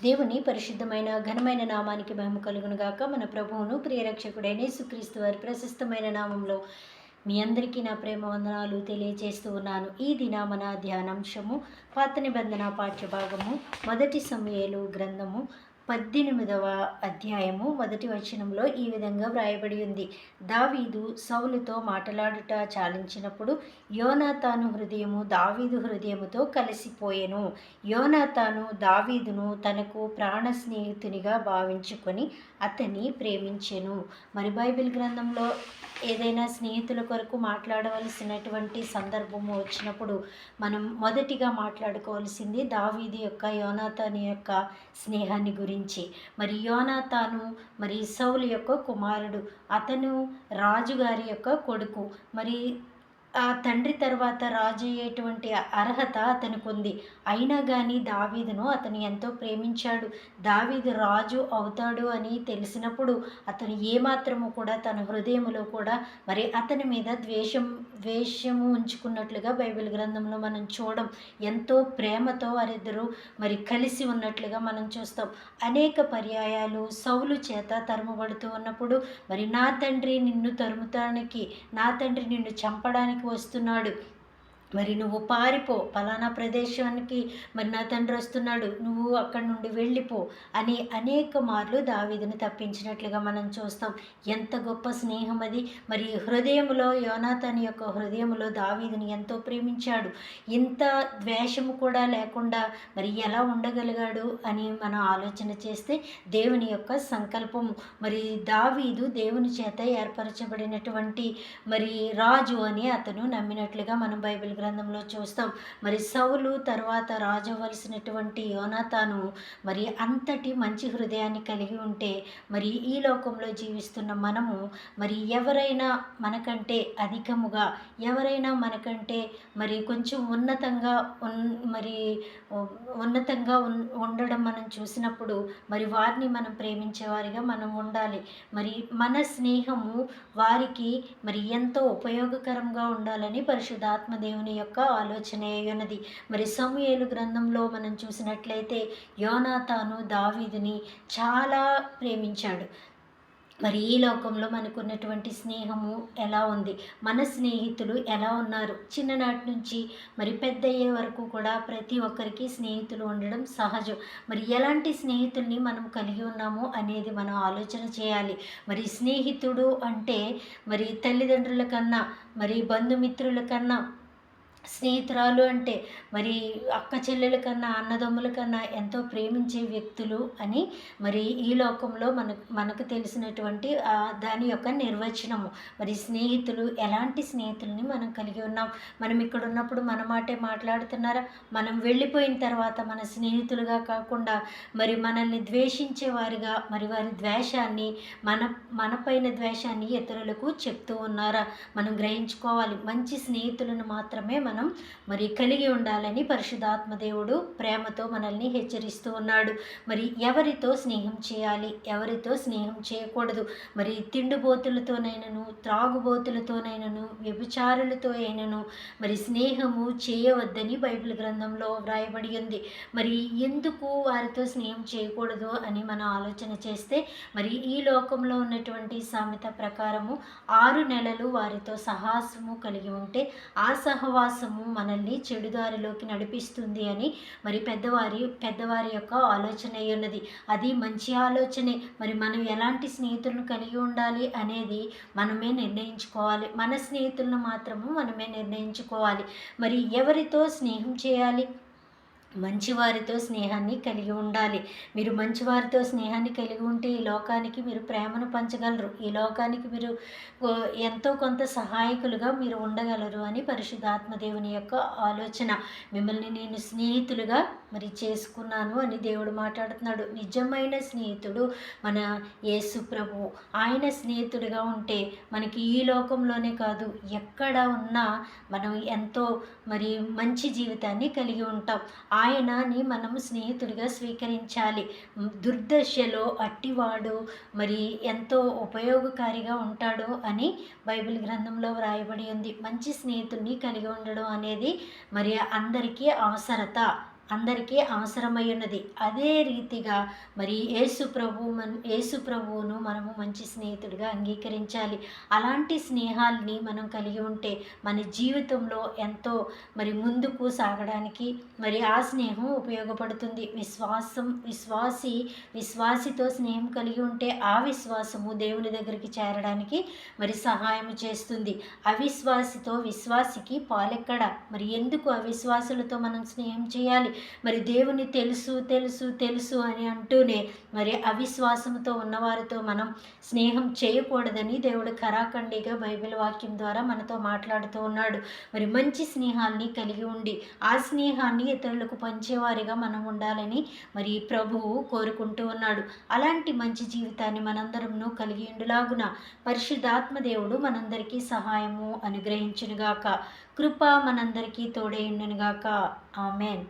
దేవుని పరిశుద్ధమైన ఘనమైన నామానికి మహిమ కలుగును గాక. మన ప్రభువును ప్రియరక్షకుడైన యేసుక్రీస్తు వారి ప్రశస్తమైన నామంలో మీ అందరికీ నా ప్రేమ వందనాలు తెలియజేస్తూ ఉన్నాను. ఈ దిన మన ధ్యానాంశము పాత నిబంధన పాఠ్యభాగము 1 సమూయేలు గ్రంథము 18వ అధ్యాయము 1 వచనంలో ఈ విధంగా వ్రాయబడి ఉంది. దావీదు సౌలుతో మాట్లాడుట చాలించినప్పుడు యోనాతాను హృదయము దావీదు హృదయముతో కలిసిపోయెను. యోనాతాను దావీదును తనకు ప్రాణ స్నేహితునిగా భావించుకొని అతన్ని ప్రేమించెను. మరి బైబిల్ గ్రంథంలో ఏదైనా స్నేహితుల కొరకు మాట్లాడవలసినటువంటి సందర్భము వచ్చినప్పుడు మనం మొదటిగా మాట్లాడుకోవాల్సింది దావీదు యొక్క యోనాతాను యొక్క స్నేహాన్ని గురించి. మరి యోనాతాను మరి సౌలు యొక్క కుమారుడు, అతను రాజుగారి యొక్క కొడుకు. మరి ఆ తండ్రి తర్వాత రాజు అయ్యేటువంటి అర్హత అతనికి ఉంది. అయినా కానీ దావీదును అతను ఎంతో ప్రేమించాడు. దావీదు రాజు అవుతాడు అని తెలిసినప్పుడు అతను ఏమాత్రము కూడా తన హృదయంలో కూడా మరి అతని మీద ద్వేషము ఉంచుకున్నట్లుగా బైబిల్ గ్రంథంలో మనం చూడం. ఎంతో ప్రేమతో వారిద్దరూ మరి కలిసి ఉన్నట్లుగా మనం చూస్తాం. అనేక పర్యాయాలు సౌలు చేత తరుమబడుతూ ఉన్నప్పుడు మరి నా తండ్రి నిన్ను తరుముతానికి, నా తండ్రి నిన్ను చంపడానికి వస్తున్నాడు, మరి నువ్వు పారిపో, పలానా ప్రదేశానికి మరి నా తండ్రి వస్తున్నాడు, నువ్వు అక్కడి నుండి వెళ్ళిపో అని అనేక మార్లు దావీదుని తప్పించినట్లుగా మనం చూస్తాం. ఎంత గొప్ప స్నేహం అది! మరి హృదయంలో యోనాతాను యొక్క హృదయంలో దావీదుని ఎంతో ప్రేమించాడు. ఇంత ద్వేషము కూడా లేకుండా మరి ఎలా ఉండగలిగాడు అని మనం ఆలోచన చేస్తే దేవుని యొక్క సంకల్పము. మరి దావీదు దేవుని చేత ఏర్పరచబడినటువంటి మరి రాజు అని అతను నమ్మినట్లుగా మనం బైబిల్ గ్రంథంలో చూస్తాం. మరి సౌలు తర్వాత రాజు అవ్వలసినటువంటి యోనాతాను మరి అంతటి మంచి హృదయాన్ని కలిగి ఉంటే మరి ఈ లోకంలో జీవిస్తున్న మనము మరి ఎవరైనా మనకంటే అధికముగా, ఎవరైనా మనకంటే మరి కొంచెం ఉన్నతంగా ఉండడం మనం చూసినప్పుడు మరి వారిని మనం ప్రేమించేవారిగా మనం ఉండాలి. మరి మన స్నేహము వారికి మరి ఎంతో ఉపయోగకరంగా ఉండాలని పరిశుద్ధాత్మ దేవుని యొక్క ఆలోచన ఉన్నది. మరి సమూయేలు గ్రంథంలో మనం చూసినట్లయితే యోనాతాను దావీదుని చాలా ప్రేమించాడు. మరి ఈ లోకంలో మనకున్నటువంటి స్నేహము ఎలా ఉంది, మన స్నేహితులు ఎలా ఉన్నారు? చిన్ననాటి నుంచి మరి పెద్ద అయ్యే వరకు కూడా ప్రతి ఒక్కరికి స్నేహితులు ఉండడం సహజం. మరి ఎలాంటి స్నేహితుల్ని మనం కలిగి ఉన్నాము అనేది మనం ఆలోచన చేయాలి. మరి స్నేహితుడు అంటే మరి తల్లిదండ్రుల కన్నా, మరి బంధుమిత్రుల కన్నా, స్నేహితురాలు అంటే మరి అక్క చెల్లెల కన్నా, అన్నదమ్ముల కన్నా ఎంతో ప్రేమించే వ్యక్తులు అని మరి ఈ లోకంలో మనకు తెలిసినటువంటి దాని యొక్క నిర్వచనము. మరి స్నేహితులు ఎలాంటి స్నేహితుల్ని మనం కలిగి ఉన్నాం? మనం ఇక్కడ ఉన్నప్పుడు మన మాటే మాట్లాడుతున్నారా? మనం వెళ్ళిపోయిన తర్వాత మన స్నేహితులుగా కాకుండా మరి మనల్ని ద్వేషించేవారిగా మరి వారి ద్వేషాన్ని మనపైన ద్వేషాన్ని ఇతరులకు చెప్తూ ఉన్నారా? మనం గ్రహించుకోవాలి. మంచి స్నేహితులను మాత్రమే మనం మరి కలిగి ఉండాలని పరిశుద్ధాత్మ దేవుడు ప్రేమతో మనల్ని హెచ్చరిస్తూ ఉన్నాడు. మరి ఎవరితో స్నేహం చేయాలి, ఎవరితో స్నేహం చేయకూడదు? మరి తిండిబోతులతోనైనను, త్రాగుబోతులతోనైనను, వ్యభిచారులతో అయినను మరి స్నేహము చేయవద్దని బైబిల్ గ్రంథంలో వ్రాయబడి ఉంది. మరి ఎందుకు వారితో స్నేహం చేయకూడదు అని మనం ఆలోచన చేస్తే మరి ఈ లోకంలో ఉన్నటువంటి సామెత ప్రకారము 6 నెలలు వారితో సహవాసము కలిగి ఉంటే ఆ సహవాసము మనల్ని చెడుదారిలోకి నడిపిస్తుంది అని మరి పెద్దవారి యొక్క ఆలోచన ఉన్నది. అది మంచి ఆలోచనే. మరి మనం ఎలాంటి స్నేహితులను కలిగి ఉండాలి అనేది మనమే నిర్ణయించుకోవాలి. మన స్నేహితులను మాత్రము మనమే నిర్ణయించుకోవాలి. మరి ఎవరితో స్నేహం చేయాలి? మంచివారితో స్నేహాన్ని కలిగి ఉండాలి. మీరు మంచివారితో స్నేహాన్ని కలిగి ఉంటే ఈ లోకానికి మీరు ప్రేమను పంచగలరు. ఈ లోకానికి మీరు ఎంతో కొంత సహాయకులుగా మీరు ఉండగలరు అని పరిశుద్ధాత్మ దేవుని యొక్క ఆలోచన. మిమ్మల్ని నేను స్నేహితులుగా మరి చేసుకున్నాను అని దేవుడు మాట్లాడుతున్నాడు. నిజమైన స్నేహితుడు మన యేసు ప్రభువు. ఆయన స్నేహితుడిగా ఉంటే మనకి ఈ లోకంలోనే కాదు, ఎక్కడ ఉన్నా మనం ఎంతో మరి మంచి జీవితాన్ని కలిగి ఉంటాం. ఆయనని మనము స్నేహితుడిగా స్వీకరించాలి. దుర్దశలో అట్టివాడు మరి ఎంతో ఉపయోగకారిగా ఉంటాడు అని బైబిల్ గ్రంథంలో వ్రాయబడి ఉంది. మంచి స్నేహితుడిని కలిగి ఉండడం అనేది మరి అందరికీ అవసరత. అందరికీ అవసరమై ఉన్నది. అదే రీతిగా మరి యేసు ప్రభువును మనము మంచి స్నేహితుడిగా అంగీకరించాలి. అలాంటి స్నేహాల్ని మనం కలిగి ఉంటే మన జీవితంలో ఎంతో మరి ముందుకు సాగడానికి మరి ఆ స్నేహం ఉపయోగపడుతుంది. విశ్వాసితో స్నేహం కలిగి ఉంటే ఆ విశ్వాసము దేవుని దగ్గరికి చేరడానికి మరి సహాయం చేస్తుంది. విశ్వాసికి పాలెక్కడ? మరి ఎందుకు అవిశ్వాసులతో మనం స్నేహం చేయాలి? మరి దేవుని తెలుసు తెలుసు తెలుసు అని అంటూనే మరి అవిశ్వాసంతో ఉన్నవారితో మనం స్నేహం చేయకూడదని దేవుడు ఖరాఖండిగా బైబిల్ వాక్యం ద్వారా మనతో మాట్లాడుతూ ఉన్నాడు. మరి మంచి స్నేహాన్ని కలిగి ఉండి ఆ స్నేహాన్ని ఇతరులకు పంచేవారిగా మనం ఉండాలని మరి ప్రభువు కోరుకుంటూ ఉన్నాడు. అలాంటి మంచి జీవితాన్ని మనందరంను కలిగి ఉండులాగున పరిశుద్ధాత్మ దేవుడు మనందరికీ సహాయము అనుగ్రహించునుగాక. కృప మనందరికీ తోడైండునుగాక. ఆమెన్.